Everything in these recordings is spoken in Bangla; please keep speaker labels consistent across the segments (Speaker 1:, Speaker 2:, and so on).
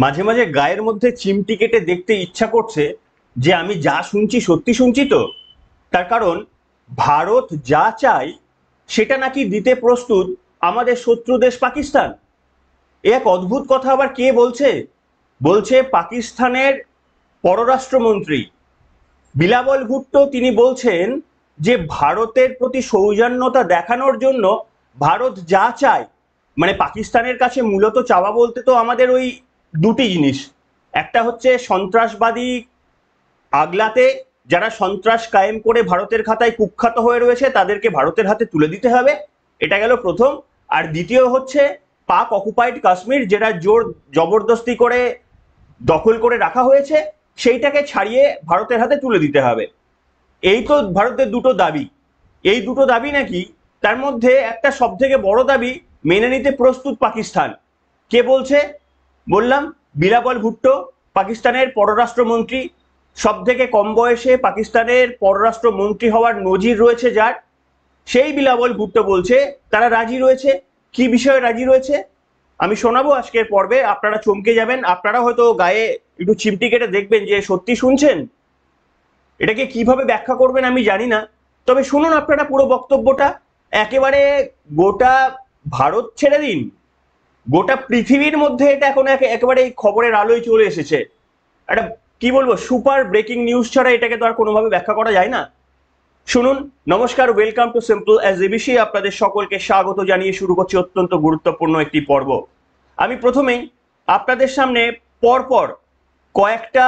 Speaker 1: মাঝে মাঝে গায়ের মধ্যে চিমটি কেটে দেখতে ইচ্ছা করছে যে আমি যা শুনছি সত্যি শুনছি তো। তার কারণ ভারত যা চায় সেটা নাকি দিতে প্রস্তুত আমাদের শত্রু দেশ পাকিস্তান। এ এক অদ্ভুত কথা আবার কে বলছে? বলছে পাকিস্তানের পররাষ্ট্রমন্ত্রী বিলাবল ভুট্টো। তিনি বলছেন যে ভারতের প্রতি সৌজন্যতা দেখানোর জন্য ভারত যা চায়, মানে পাকিস্তানের কাছে মূলত চাওয়া বলতে তো আমাদের ওই দুটি জিনিস। একটা হচ্ছে সন্ত্রাসবাদী আগলাতে, যারা সন্ত্রাস কায়েম করে ভারতের খাতায় কুখ্যাত হয়ে রয়েছে তাদেরকে ভারতের হাতে তুলে দিতে হবে, এটা গেল প্রথম। আর দ্বিতীয় হচ্ছে পাক অকুপাইড কাশ্মীর, যেটা জোর জবরদস্তি করে দখল করে রাখা হয়েছে, সেইটাকে ছাড়িয়ে ভারতের হাতে তুলে দিতে হবে। এই তো ভারতের দুটো দাবি। এই দুটো দাবি নাকি, তার মধ্যে একটা সব থেকে বড় দাবি মেনে নিতে প্রস্তুত পাকিস্তান। কে বলছে? বললাম বিলাবল ভুট্টো, পাকিস্তানের পররাষ্ট্রমন্ত্রী। সব থেকে কম বয়সে পাকিস্তানের পররাষ্ট্রমন্ত্রী হওয়ার নজির রয়েছে যার, সেই বিলাবল ভুট্টো বলছে তারা রাজি রয়েছে। কি বিষয়ে রাজি রয়েছে আমি শোনাবো আজকের পর্বে, আপনারা চমকে যাবেন। আপনারা হয়তো গায়ে একটু চিমটি কেটে দেখবেন যে সত্যি শুনছেন। এটাকে কিভাবে ব্যাখ্যা করবেন আমি জানি না, তবে শুনুন আপনারা পুরো বক্তব্যটা। একেবারে গোটা ভারত ছেড়ে দিন, গোটা পৃথিবীর মধ্যে এটা এখন একেবারে এই খবরের আলোয় চলে এসেছে। একটা কি বলবো, সুপার ব্রেকিং নিউজ ছাড়া এটাকে তো আর কোনোভাবে ব্যাখ্যা করা যায় না। শুনুন। নমস্কার, welcome to simple as ABC. আপনাদের সকলকে স্বাগত জানিয়ে শুরু করছি অত্যন্ত গুরুত্বপূর্ণ একটি পর্ব। আমি প্রথমেই আপনাদের সামনে পরপর কয়েকটা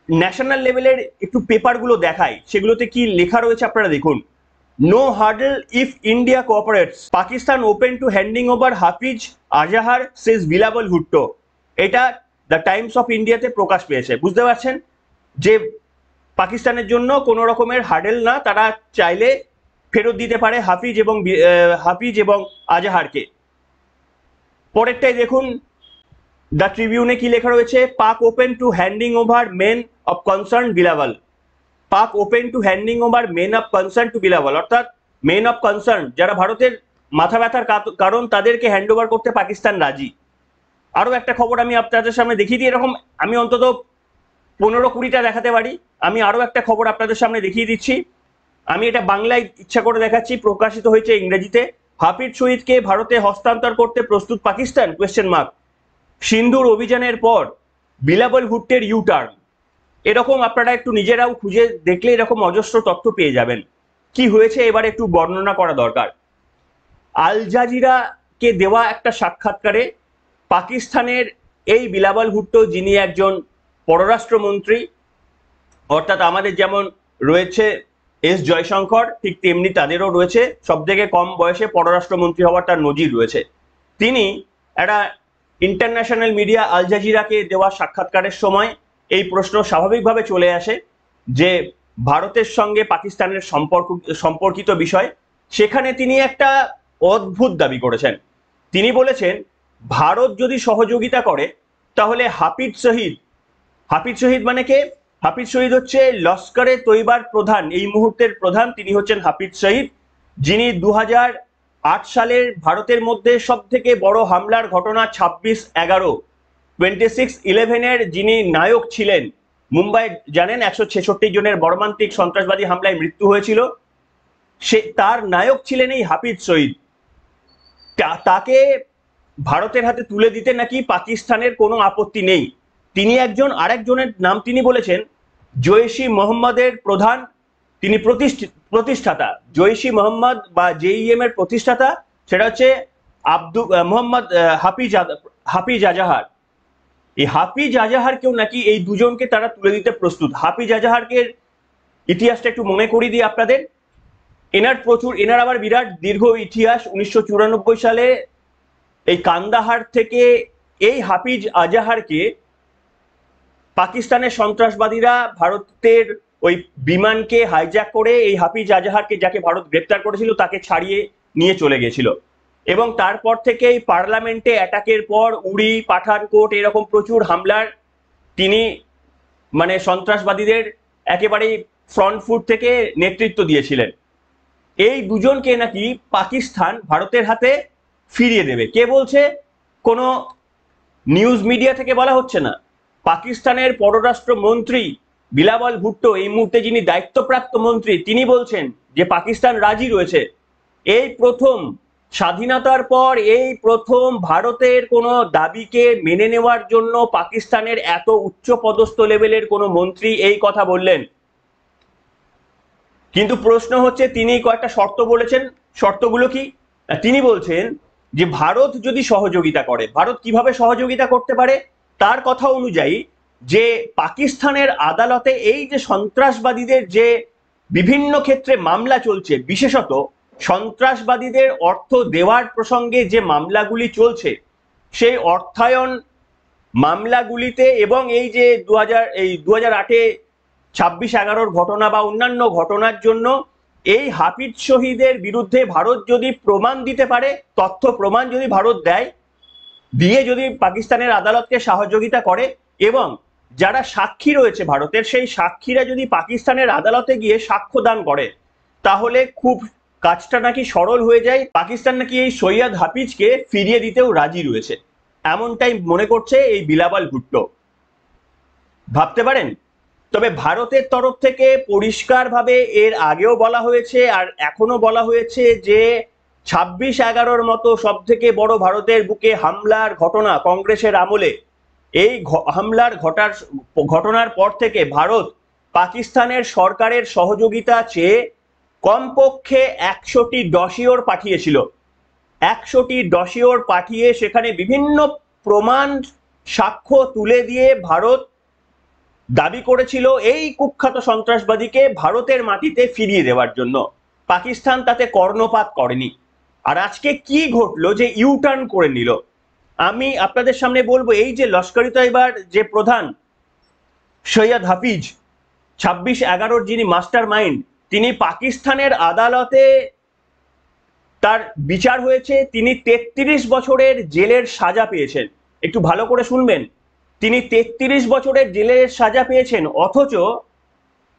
Speaker 1: ন্যাশনাল লেভেলের একটু পেপারগুলো দেখাই, সেগুলোতে কি লেখা রয়েছে আপনারা দেখুন। No hurdle if India cooperates, Pakistan open to handing over Hafiz Azhar says Bilawal Bhutto. এটা দ্য টাইমস অফ ইন্ডিয়াতে প্রকাশ পেয়েছে। বুঝতে পারছেন যে পাকিস্তানের জন্য কোনো রকমের হার্ডেল না, তারা চাইলে ফেরত দিতে পারে হাফিজ এবং আজাহারকে। পরেরটাই দেখুন, দ্য ট্রিবিউনে কি লেখা রয়েছে, Pak open to handing over men of concern Bilawal. Pak open to handing over men of concern to Bilawal, অর্থাৎ মেন অফ কনসার্ন যারা ভারতের মাথা ব্যথার কারণ তাদেরকে হ্যান্ড ওভার করতে পাকিস্তান রাজি। আরো একটা খবর আমি আপনাদের সামনে দেখিয়ে দিই, এরকম আমি অন্তত 15-20টা দেখাতে পারি। আমি আরো একটা খবর আপনাদের সামনে দেখিয়ে দিচ্ছি। আমি এটা বাংলায় ইচ্ছা করে দেখাচ্ছি, প্রকাশিত হয়েছে ইংরেজিতে। হাফিজ শহীদকে ভারতে হস্তান্তর করতে প্রস্তুত পাকিস্তান কোয়েশ্চেন মার্ক। সিন্ধুর অভিযানের পর বিলাবল ভুট্টোর ইউটার্ন। এরকম আপনারা একটু নিজেরাও খুঁজে দেখলে এরকম অজস্র তথ্য পেয়ে যাবেন। কি হয়েছে এবার একটু বর্ণনা করা দরকার। আল জাজিরাকে দেওয়া একটা সাক্ষাৎকারে পাকিস্তানের এই বিলাবল ভুট্টো, যিনি একজন পররাষ্ট্রমন্ত্রী, অর্থাৎ আমাদের যেমন রয়েছে এস জয়শঙ্কর, ঠিক তেমনি তাদেরও রয়েছে সব থেকে কম বয়সে পররাষ্ট্রমন্ত্রী হওয়ার তার নজির রয়েছে। তিনি একটা ইন্টারন্যাশনাল মিডিয়া আল জাজিরাকে দেওয়া সাক্ষাৎকারের সময় এই প্রশ্ন স্বাভাবিকভাবে চলে আসে যে ভারতের সঙ্গে পাকিস্তানের সম্পর্কিত বিষয়। সেখানে তিনি একটা অদ্ভুত দাবি করেছেন। তিনি বলেছেন ভারত যদি সহযোগিতা করে তাহলে হাফিজ শহীদ মানে কে? হাফিজ শহীদ হচ্ছে লস্করে তৈবার প্রধান, এই মুহূর্তের প্রধান তিনি হচ্ছেন হাফিজ শহীদ, যিনি 2008 সালের ভারতের মধ্যে সব থেকে বড় হামলার ঘটনা 26/11 যিনি নায়ক ছিলেন। মুম্বাই জানেন 166 জনের মর্মান্তিক সন্ত্রাসবাদী হামলায় মৃত্যু হয়েছিল, সে তার নায়ক ছিলেন এই হাফিজ শহীদ। তাকে ভারতের হাতে তুলে দিতে নাকি পাকিস্তানের কোনো আপত্তি নেই। তিনি আরেকজনের নাম তিনি বলেছেন, জৈশ ই মোহাম্মদের প্রধান, তিনি প্রতিষ্ঠাতা, জৈশ ই মোহাম্মদ বা জেইএম এর প্রতিষ্ঠাতা, সেটা হচ্ছে মোহাম্মদ হাফিজ আজাহার। এই হাফিজ আজাহারকেও নাকি এই দুজনকে তারা তুলে দিতে প্রস্তুত। হাফিজ আজাহারকে ইতিহাসটা একটু মনে করিয়ে দিই আপনাদের। এনার আবার বিরাট দীর্ঘ ইতিহাস। 1994 সালে এই কান্দাহার থেকে এই হাফিজ আজাহারকে পাকিস্তানের সন্ত্রাসবাদীরা ভারতের ওই বিমানকে হাইজ্যাক করে এই হাফিজ আজাহারকে, যাকে ভারত গ্রেপ্তার করেছিল, তাকে ছাড়িয়ে নিয়ে চলে গেছিল। এবং তারপর থেকেই পার্লামেন্টে অ্যাটাকের পর উড়ি, পাঠানকোট এরকম প্রচুর হামলার তিনি মানে সন্ত্রাসবাদীদের একেবারেই ফ্রন্ট ফুট থেকে নেতৃত্ব দিয়েছিলেন। এই দুজনকে নাকি পাকিস্তান ভারতের হাতে ফিরিয়ে দেবে। কে বলছে? কোনো নিউজ মিডিয়া থেকে বলা হচ্ছে না। পাকিস্তানের পররাষ্ট্র মন্ত্রী বিলাওয়াল ভুট্টো, এই মুহূর্তে যিনি দায়িত্বপ্রাপ্ত মন্ত্রী, তিনি বলছেন যে পাকিস্তান রাজি রয়েছে। এই প্রথম স্বাধীনতার পর এই প্রথম ভারতের কোনো দাবিকে মেনে নেওয়ার জন্য পাকিস্তানের এত উচ্চ পদস্থ লেভেলের কোনো মন্ত্রী এই কথা বললেন। কিন্তু প্রশ্ন হচ্ছে, তিনি কয়েকটা শর্ত বলেছেন। শর্তগুলো কি? তিনি বলছেন যে ভারত যদি সহযোগিতা করে, ভারত কিভাবে সহযোগিতা করতে পারে, তার কথা অনুযায়ী যে পাকিস্তানের আদালতে এই যে সন্ত্রাসবাদীদের যে বিভিন্ন ক্ষেত্রে মামলা চলছে, বিশেষত সন্ত্রাসবাদীদের অর্থ দেওয়ার প্রসঙ্গে যে মামলাগুলি চলছে, সেই অর্থায়ন মামলাগুলিতে এবং এই যে 2008-এ 26/11 ঘটনা বা অন্যান্য ঘটনার জন্য এই হাফিজ শহীদের বিরুদ্ধে ভারত যদি প্রমাণ দিতে পারে, তথ্য প্রমাণ যদি ভারত দেয়, দিয়ে যদি পাকিস্তানের আদালতকে সহযোগিতা করে এবং যারা সাক্ষী রয়েছে ভারতের, সেই সাক্ষীরা যদি পাকিস্তানের আদালতে গিয়ে সাক্ষ্য দান করে, তাহলে খুব কাজটা নাকি সরল হয়ে যায়। পাকিস্তান নাকি এই সৈয়দ হাফিজকে ফিরিয়ে দিতেও রাজি রয়েছে, এমনটাই মনে করছে এই বিলাওয়াল ভুট্টো। ভাবতে পারেন। তবে ভারতের তরফ থেকে পরিষ্কারভাবে এর আগেও বলা হয়েছে আর এখনো বলা হয়েছে যে 26/11 মতো সব থেকে বড় ভারতের বুকে হামলার ঘটনা কংগ্রেসের আমলে, এই হামলার ঘটনার পর থেকে ভারত পাকিস্তানের সরকারের সহযোগিতা চেয়ে কমপক্ষে 100টি ডসিওর পাঠিয়েছিল। 100টি ডসিওর পাঠিয়ে সেখানে বিভিন্ন প্রমাণ সাক্ষ্য তুলে দিয়ে ভারত দাবি করেছিল এই কুখ্যাত সন্ত্রাসবাদীকে ভারতের মাটিতে ফিরিয়ে দেওয়ার জন্য। পাকিস্তান তাতে কর্ণপাত করেনি। আর আজকে কি ঘটলো যে ইউটার্ন করে নিল, আমি আপনাদের সামনে বলবো। এই যে লস্কর-ই-তয়বার যে প্রধান সৈয়দ হাফিজ, 26/11 যিনি মাস্টার মাইন্ড, তিনি পাকিস্তানের আদালতে তার বিচার হয়েছে, তিনি 33 বছরের জেলের সাজা পেয়েছেন। একটু ভালো করে শুনবেন, তিনি 33 বছরের জেলের সাজা পেয়েছেন। অথচ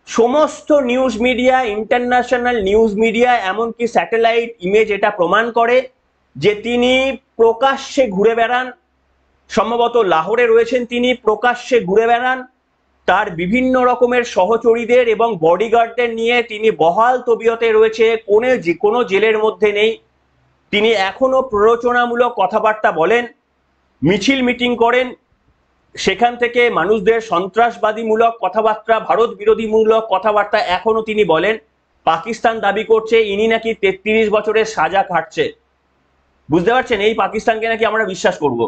Speaker 1: সমস্ত news media, international news media, এমনকি স্যাটেলাইট ইমেজ এটা প্রমাণ করে যে তিনি প্রকাশ্যে ঘুরে বেড়ান। সম্ভবত লাহোরে রয়েছেন তিনি, প্রকাশ্যে ঘুরে বেড়ান। তার বিভিন্ন রকমের সহচরীদের এবং বডিগার্ডদের নিয়ে তিনি বহাল তবিয়তে রয়েছে, কোনো জেলের মধ্যে নেই। তিনি এখনো প্ররোচনামূলক কথাবার্তা বলেন, মিছিল মিটিং করেন, সেখান থেকে মানুষদের সন্ত্রাসবাদীমূলক কথাবার্তা, ভারত বিরোধীমূলক কথাবার্তা এখনো তিনি বলেন। পাকিস্তান দাবি করছে ইনি নাকি 33 বছরের সাজা কাটছে। বুঝতে পারছেন, এই পাকিস্তানকে নাকি আমরা বিশ্বাস করব।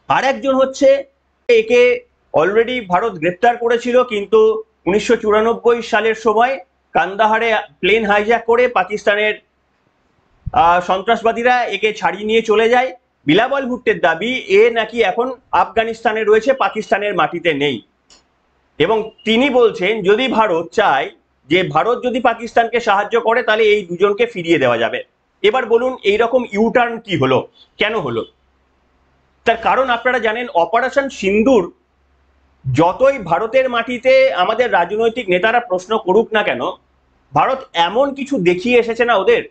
Speaker 1: আর একজন হচ্ছে, একে অলরেডি ভারত গ্রেপ্তার করেছিল, কিন্তু 1994 সালের সময় কান্দাহারে প্লেন হাইজ্যাক করে পাকিস্তানের সন্ত্রাসবাদীরা একে ছাড়িয়ে নিয়ে চলে যায়। বিলাওয়াল ভুট্টোর দাবি এ নাকি এখন আফগানিস্তানে রয়েছে, পাকিস্তানের মাটিতে নেই। এবং তিনি বলছেন যদি ভারত চায়, যে ভারত যদি পাকিস্তানকে সাহায্য করে, তাহলে এই দুজনকে ফিরিয়ে দেওয়া যাবে। এবার বলুন এইরকম ইউটার্ন কি হলো, কেন হলো? তার কারণ আপনারা জানেন, অপারেশন সিন্দুর যতই ভারতের মাটিতে আমাদের রাজনৈতিক নেতারা প্রশ্ন করুক না কেন, ভারত এমন কিছু দেখিয়ে এসেছে না ওদের,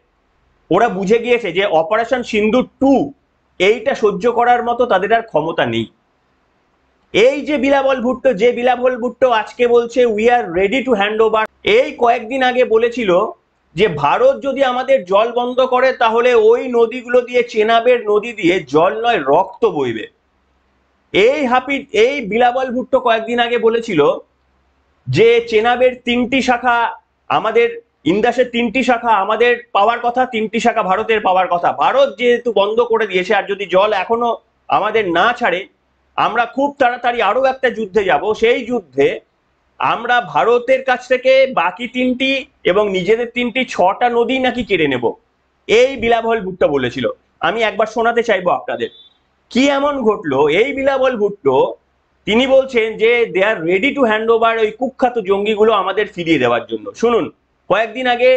Speaker 1: ওরা বুঝে গিয়েছে যে অপারেশন সিন্দুর 2 এইটা সহ্য করার মতো তাদের আর ক্ষমতা নেই। এই যে বিলাওয়াল ভুট্টো আজকে বলছে we are ready to hand over, এই কয়েকদিন আগে বলেছিল যে ভারত যদি আমাদের জল বন্ধ করে, তাহলে ওই নদীগুলো দিয়ে, চেনাবের নদী দিয়ে জল নয় রক্ত বইবে। এই বিলাওয়াল ভুট্টো কয়েকদিন আগে বলেছিল যে চেনাবের 3টি শাখা, আমাদের ইন্দাসের 3টি শাখা আমাদের পাওয়ার কথা, 3টি শাখা ভারতের পাওয়ার কথা। ভারত যেহেতু বন্ধ করে দিয়েছে, আর যদি জল এখনো আমাদের না ছাড়ে, আমরা খুব তাড়াতাড়ি আরো একটা যুদ্ধে যাব। সেই যুদ্ধে আমরা ভারতের কাছ থেকে বাকি 3টি এবং নিজেদের 3টি 6টা নদী নাকি কেড়ে নেব। এই বিলাওয়াল ভুট্টো বলেছিল। আমি একবার শোনাতে চাইবো আপনাদের কি এমন ঘটলো। এই বিলাওয়াল ভুট্টো তিনি বলছেন যে দে আর রেডি টু হ্যান্ড ওভার ওই কুখ্যাত জঙ্গিগুলো আমাদের ফিরিয়ে দেওয়ার জন্য। শুনুন, কয়েকদিন আগে,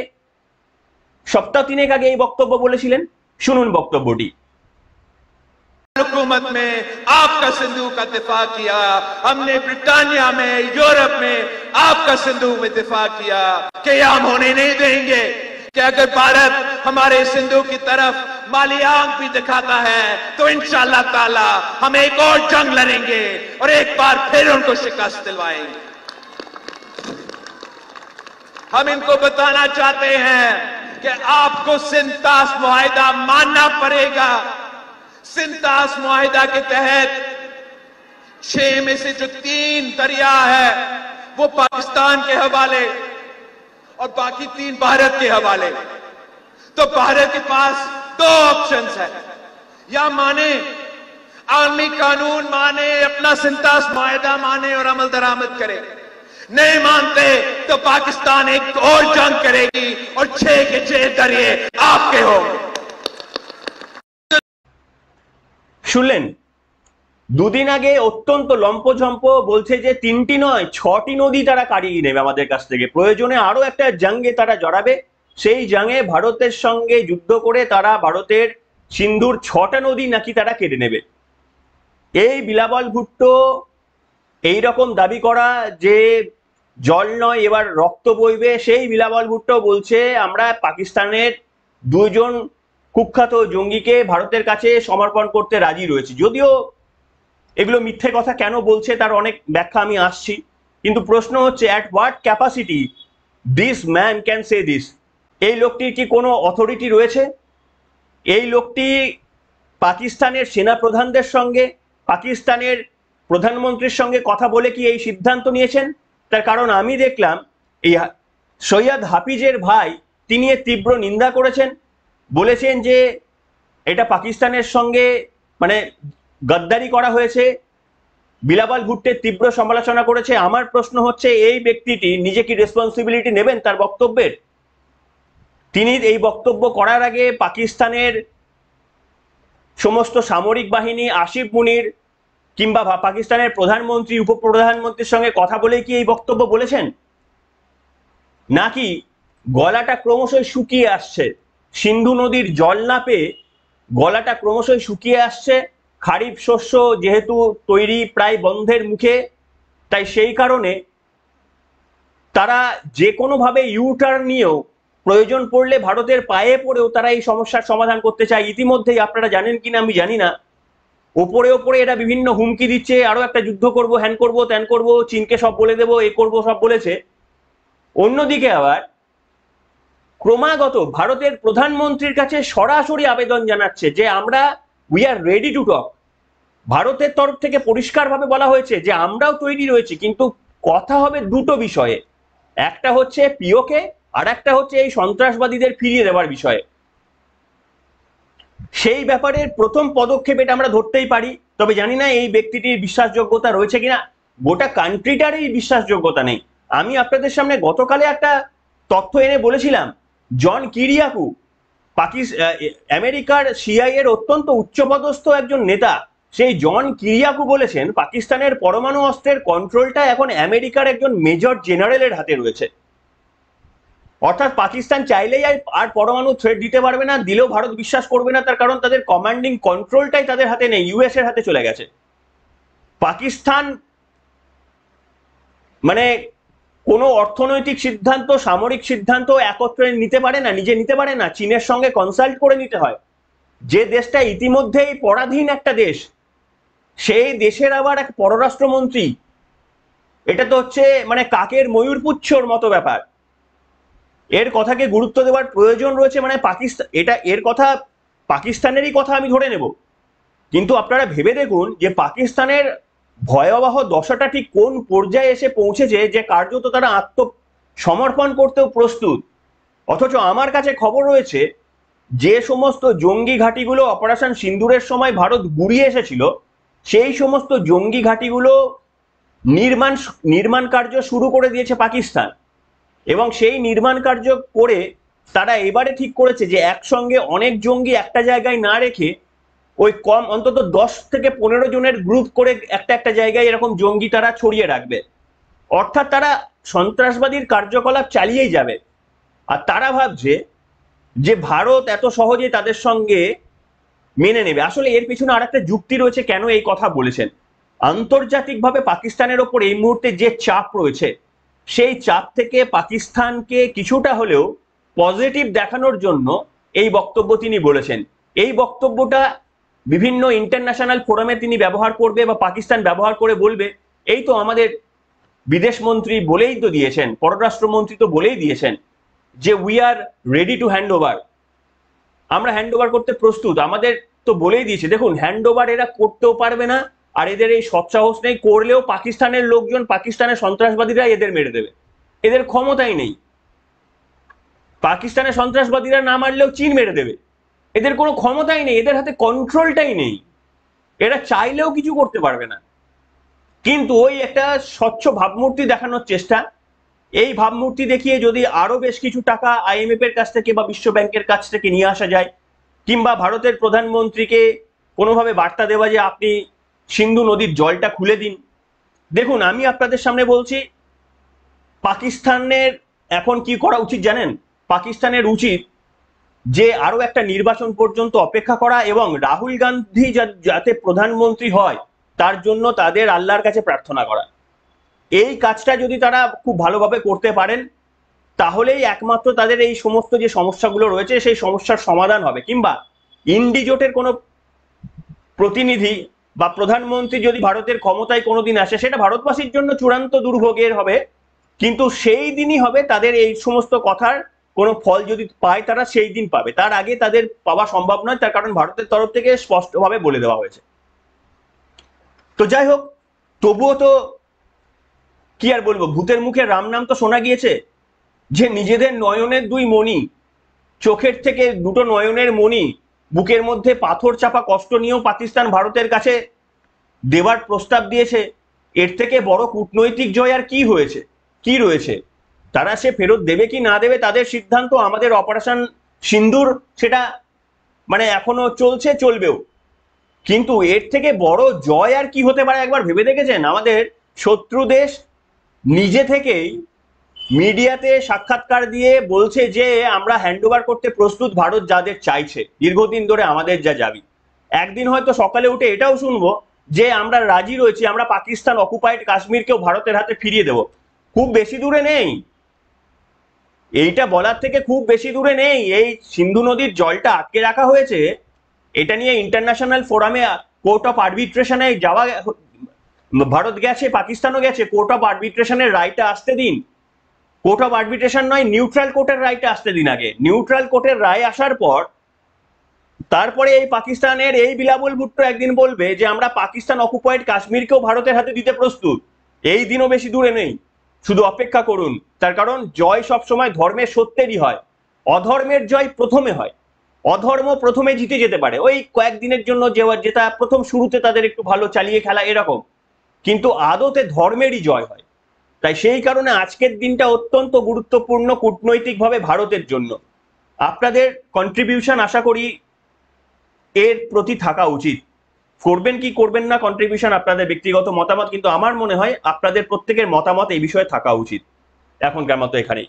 Speaker 1: সপ্তাহ 3 আগে এই বক্তব্য বলেছিলেন। শুনুন বক্তব্যটি।
Speaker 2: हुकूमत में आपका सिंधु का दिफा किया, हमने ब्रिटानिया में, यूरोप में आपका सिंधु में दिफा किया कि हम होने नहीं देंगे कि अगर भारत हमारे सिंधु की तरफ मालियां भी दिखाता है तो इंशाअल्लाह ताला हम एक और जंग लड़ेंगे और एक बार फिर उनको शिकस्त दिलवाएंगे। हम इनको बताना चाहते हैं कि आपको सिंतास मुआहिदा मानना पड़ेगा। सिंतास मुआहिदा के तहत 6 में से जो 3 दरिया है वो पाकिस्तान के हवाले और बाकी 3 भारत के हवाले। तो भारत के पास 2 ऑप्शंस है, या माने आलमी कानून माने, अपना सिंतास मुआहिदा माने और अमल दरामद करे, नहीं मानते तो पाकिस्तान एक और जंग करेगी और 6 के 6 दरिये आपके होंगे।
Speaker 1: শুনলেন, দুদিন আগে অত্যন্ত লম্পঝম্প বলছে যে 3টি নয় 6টি নদী তারা কাড়িয়ে নেবে আমাদের কাছ থেকে, প্রয়োজনে আরো একটা জঙ্গে তারা জড়াবে, সেই জঙ্গে ভারতের সঙ্গে যুদ্ধ করে তারা ভারতের সিন্ধুর 6টা নদী নাকি তারা কেড়ে নেবে। এই বিলাবল ভুট্টো এইরকম দাবি করা যে জল নয় এবার রক্ত বইবে, সেই বিলাবল ভুট্টো বলছে আমরা পাকিস্তানের 2 জন কুখ্যাত জঙ্গিকে ভারতের কাছে সমর্পণ করতে রাজি রয়েছে। যদিও এগুলো মিথ্যে কথা কেন বলছে তার অনেক ব্যাখ্যা আমি আসছি, কিন্তু প্রশ্ন হচ্ছে at what capacity this man can say this. এই লোকটির কি কোনো অথরিটি রয়েছে? এই লোকটি পাকিস্তানের সেনা প্রধানদের সঙ্গে, পাকিস্তানের প্রধানমন্ত্রীর সঙ্গে কথা বলে কি এই সিদ্ধান্ত নিয়েছেন? তার কারণ আমি দেখলাম এই সৈয়দ হাফিজের ভাই তিনি এর তীব্র নিন্দা করেছেন, বলেছেন যে এটা পাকিস্তানের সঙ্গে মানে গদ্দারি করা হয়েছে। বিলাবল ভুট্টোর তীব্র সমালোচনা করেছে। আমার প্রশ্ন হচ্ছে এই ব্যক্তিটি নিজে কি রেসপন্সিবিলিটি নেবেন তার বক্তব্যের? তিনি এই বক্তব্য করার আগে পাকিস্তানের সমস্ত সামরিক বাহিনী, আসিফ মুনির কিংবা পাকিস্তানের প্রধানমন্ত্রী, উপপ্রধানমন্ত্রীর সঙ্গে কথা বলেই কি এই বক্তব্য বলেছেন? নাকি গলাটা ক্রমশই শুকিয়ে আসছে, সিন্ধু নদীর জল না পেয়ে গলাটা ক্রমশই শুকিয়ে আসছে, খারিফ শস্য যেহেতু তৈরি প্রায় বন্ধের মুখে, তাই সেই কারণে তারা যে কোনোভাবে ইউটার্ন নিয়েও প্রয়োজন পড়লে ভারতের পায়ে পড়েও তারা এই সমস্যার সমাধান করতে চায়। ইতিমধ্যেই আপনারা জানেন কিনা আমি জানি না, ওপরে ওপরে এরা বিভিন্ন হুমকি দিচ্ছে, আরো একটা যুদ্ধ করব, হ্যান করব, ত্যান করব, চীনকে সব বলে দেবো, এ করব, সব বলেছে। অন্যদিকে আবার ক্রমাগত ভারতের প্রধানমন্ত্রীর কাছে সরাসরি আবেদন জানাচ্ছে যে আমরা we are ready to talk. ভারতের তরফ থেকে পরিষ্কারভাবে বলা হয়েছে যে আমরাও তৈরি রয়েছি, কিন্তু কথা হবে 2টো বিষয়ে, একটা হচ্ছে পিওকে আর একটা হচ্ছে এই সন্ত্রাসবাদীদের ফিরিয়ে দেওয়ার বিষয়ে। সেই ব্যাপারে প্রথম পদক্ষেপ এটা আমরা ধরতেই পারি, তবে জানি না এই ব্যক্তিটির বিশ্বাসযোগ্যতা রয়েছে কিনা। গোটা কান্ট্রিটারই বিশ্বাসযোগ্যতা নেই। আমি আপনাদের সামনে গতকালে একটা তথ্য এনে বলেছিলাম, জন কিরিয়াকু আমেরিকার সিআই এর অত্যন্ত উচ্চপদস্থ একজন নেতা, সেই জন কিরিয়াকু বলেছেন পাকিস্তানের পরমাণু অস্ত্রের কন্ট্রোলটা এখন আমেরিকার একজন মেজর জেনারেলের হাতে রয়েছে। অর্থাৎ পাকিস্তান চাইলেই আর পরমাণু থ্রেট দিতে পারবে না, দিলেও ভারত বিশ্বাস করবে না, তার কারণ তাদের কমান্ডিং কন্ট্রোলটাই তাদের হাতে নেই, ইউএস এর হাতে চলে গেছে। পাকিস্তান মানে কোনো অর্থনৈতিক সিদ্ধান্ত, সামরিক সিদ্ধান্ত একত্রে নিতে পারে না, নিজে নিতে পারে না, চীনের সঙ্গে কনসাল্ট করে নিতে হয়। যে দেশটা ইতিমধ্যেই পরাধীন একটা দেশ, সেই দেশের আবার এক পররাষ্ট্রমন্ত্রী, এটা তো হচ্ছে মানে কাকের ময়ূরপুচ্ছর মতো ব্যাপার। এর কথাকে গুরুত্ব দেওয়ার প্রয়োজন রয়েছে। মানে পাকিস্তান, এটা এর কথা পাকিস্তানেরই কথা আমি ধরে নেব, কিন্তু আপনারা ভেবে দেখুন যে পাকিস্তানের ভয়াবহ দশাটা ঠিক কোন পর্যায়ে এসে পৌঁছেছে, যে কার্যত তারা আত্মসমর্পণ করতেও প্রস্তুত। অথচ আমার কাছে খবর রয়েছে যে সমস্ত জঙ্গি ঘাঁটিগুলো অপারেশন সিন্দুরের সময় ভারত গুড়িয়ে এসেছিল, সেই সমস্ত জঙ্গি ঘাঁটিগুলো নির্মাণ কার্য শুরু করে দিয়েছে পাকিস্তান। এবং সেই নির্মাণ কার্য করে তারা এবারে ঠিক করেছে যে একসঙ্গে অনেক জঙ্গি একটা জায়গায় না রেখে ওই কম অন্তত 10 থেকে 15 জনের গ্রুপ করে একটা জায়গায় এরকম জঙ্গি তারা ছড়িয়ে রাখবে। অর্থাৎ তারা সন্ত্রাসবাদীর কার্যকলাপ চালিয়েই যাবে। আর তারা ভাবছে যে ভারত এত সহজে তাদের সঙ্গে মেনে নেবে। আসলে এর পিছনে আরেকটা যুক্তি রয়েছে কেন এই কথা বলেছেন। আন্তর্জাতিকভাবে পাকিস্তানের ওপর এই মুহূর্তে যে চাপ রয়েছে, সেই চাপ থেকে পাকিস্তানকে কিছুটা হলেও পজিটিভ দেখানোর জন্য এই বক্তব্য তিনি বলেছেন। এই বক্তব্যটা বিভিন্ন ইন্টারন্যাশনাল ফোরামে তিনি ব্যবহার করবে বা পাকিস্তান ব্যবহার করে বলবে, এই তো আমাদের বিদেশ মন্ত্রী বলেই তো দিয়েছেন, পররাষ্ট্রমন্ত্রী তো বলেই দিয়েছেন যে we are ready to hand over, আমরা হ্যান্ড ওভার করতে প্রস্তুত, আমাদের তো বলেই দিয়েছে। দেখুন, হ্যান্ড ওভার এরা করতেও পারবে না, আর এদের এই সৎসাহস নেই, করলেও পাকিস্তানের লোকজন, পাকিস্তানের সন্ত্রাসবাদীরা এদের মেরে দেবে, এদের ক্ষমতাই নেই। পাকিস্তানের সন্ত্রাসবাদীরা না মারলেও চীন মেরে দেবে, এদের কোনো ক্ষমতাই নেই, এদের হাতে কন্ট্রোলটাই নেই, এরা চাইলেও কিছু করতে পারবে না। কিন্তু ওই একটা স্বচ্ছ ভাবমূর্তি দেখানোর চেষ্টা, এই ভাবমূর্তি দেখিয়ে যদি আরো বেশ কিছু টাকা আইএমএফ এর কাছ থেকে বা বিশ্ব ব্যাংকের কাছ থেকে নিয়ে আসা যায়, কিংবা ভারতের প্রধানমন্ত্রীকে কোনোভাবে বার্তা দেওয়া যে আপনি সিন্ধু নদীর জলটা খুলে দিন। দেখুন, আমি আপনাদের সামনে বলছি, পাকিস্তানের এখন কি করা উচিত জানেন? পাকিস্তানের উচিত যে আরো একটা নির্বাচন পর্যন্ত অপেক্ষা করা এবং রাহুল গান্ধী যাতে প্রধানমন্ত্রী হয় তার জন্য তাদের আল্লাহর কাছে প্রার্থনা করা। এই কাজটা যদি তারা খুব ভালোভাবে করতে পারেন, তাহলেই একমাত্র তাদের এই সমস্ত যে সমস্যাগুলো রয়েছে সেই সমস্যার সমাধান হবে। কিংবা ইন্ডি জোটের কোনো প্রতিনিধি বা প্রধানমন্ত্রী যদি ভারতের ক্ষমতায় কোনোদিন আসে, সেটা ভারতবাসীর জন্য চূড়ান্ত দুর্ভোগের হবে, কিন্তু সেই দিনই হবে তাদের এই সমস্ত কথার কোনো ফল যদি পায়, তারা সেই দিন পাবে, তার আগে তাদের পাওয়া সম্ভব নয়, তার কারণ ভারতের তরফ থেকে স্পষ্টভাবে বলে দেওয়া হয়েছে। তো যাই হোক, তবুও তো কি আর বলবো, ভূতের মুখে রাম নাম তো শোনা গিয়েছে যে নিজেদের নয়নের দুই মণি, চোখের থেকে দুটো নয়নের মণি, বুকের মধ্যে পাথর চাপা কষ্ট নিয়েও পাকিস্তান ভারতের কাছে দেওয়ার প্রস্তাব দিয়েছে। এর থেকে বড় কূটনৈতিক জয় আর কি হয়েছে, কি রয়েছে? তারা সে ফেরত দেবে কি না দেবে তাদের সিদ্ধান্ত। আমাদের অপারেশন সিন্দুর সেটা মানে এখনো চলছে, চলবেও, কিন্তু এর থেকে বড় জয় আর কি হতে পারে একবার ভেবে দেখেছেন? আমাদের শত্রু দেশ নিজে থেকেই মিডিয়াতে সাক্ষাৎকার দিয়ে বলছে যে আমরা হ্যান্ডওভার করতে প্রস্তুত, ভারত যাদের চাইছে দীর্ঘদিন ধরে আমাদের যা দাবি। একদিন হয়তো সকালে উঠে এটাও শুনবো যে আমরা রাজি রয়েছি, আমরা পাকিস্তান অকুপাইড কাশ্মীরকেও ভারতের হাতে ফিরিয়ে দেব। খুব বেশি দূরে নেই, এইটা বলার থেকে খুব বেশি দূরে নেই। এই সিন্ধু নদীর জলটা আটকে রাখা হয়েছে, এটা নিয়ে ইন্টারন্যাশনাল ফোরামে কোর্ট অফ আরবিট্রেশনে যাওয়া, ভারত গেছে, পাকিস্তানও গেছে, কোর্ট অফ আরবিট্রেশনের রায়টা আসতে দিন। কোর্ট অফ আরবিট্রেশন নয়, নিউট্রাল কোর্টের রায়টা আসতে দিন আগে। নিউট্রাল কোর্টের রায় আসার পর তারপরে এই পাকিস্তানের এই বিলাবল ভুট্টো একদিন বলবে যে আমরা পাকিস্তান অকুপাইড কাশ্মীরকেও ভারতের হাতে দিতে প্রস্তুত। এই দিনও বেশি দূরে নেই, শুধু অপেক্ষা করুন। তার কারণ জয় সবসময় ধর্মের সত্যেরই হয়, অধর্মের জয় প্রথমে হয়। অধর্ম প্রথমে জিতে যেতে পারে, ওই কয়েকদিনের জন্য যেটা প্রথম শুরুতে তাদের একটু ভালো চালিয়ে খেলা এরকম, কিন্তু আদতে ধর্মেরই জয় হয়। তাই সেই কারণে আজকের দিনটা অত্যন্ত গুরুত্বপূর্ণ কূটনৈতিকভাবে ভারতের জন্য। আপনাদের কন্ট্রিবিউশন আশা করি এর প্রতি থাকা উচিত। করবেন কি করবেন না কন্ট্রিবিউশন আপনাদের ব্যক্তিগত মতামত, কিন্তু আমার মনে হয় আপনাদের প্রত্যেকের মতামত এই বিষয়ে থাকা উচিত। এখনকার মতো এখানেই।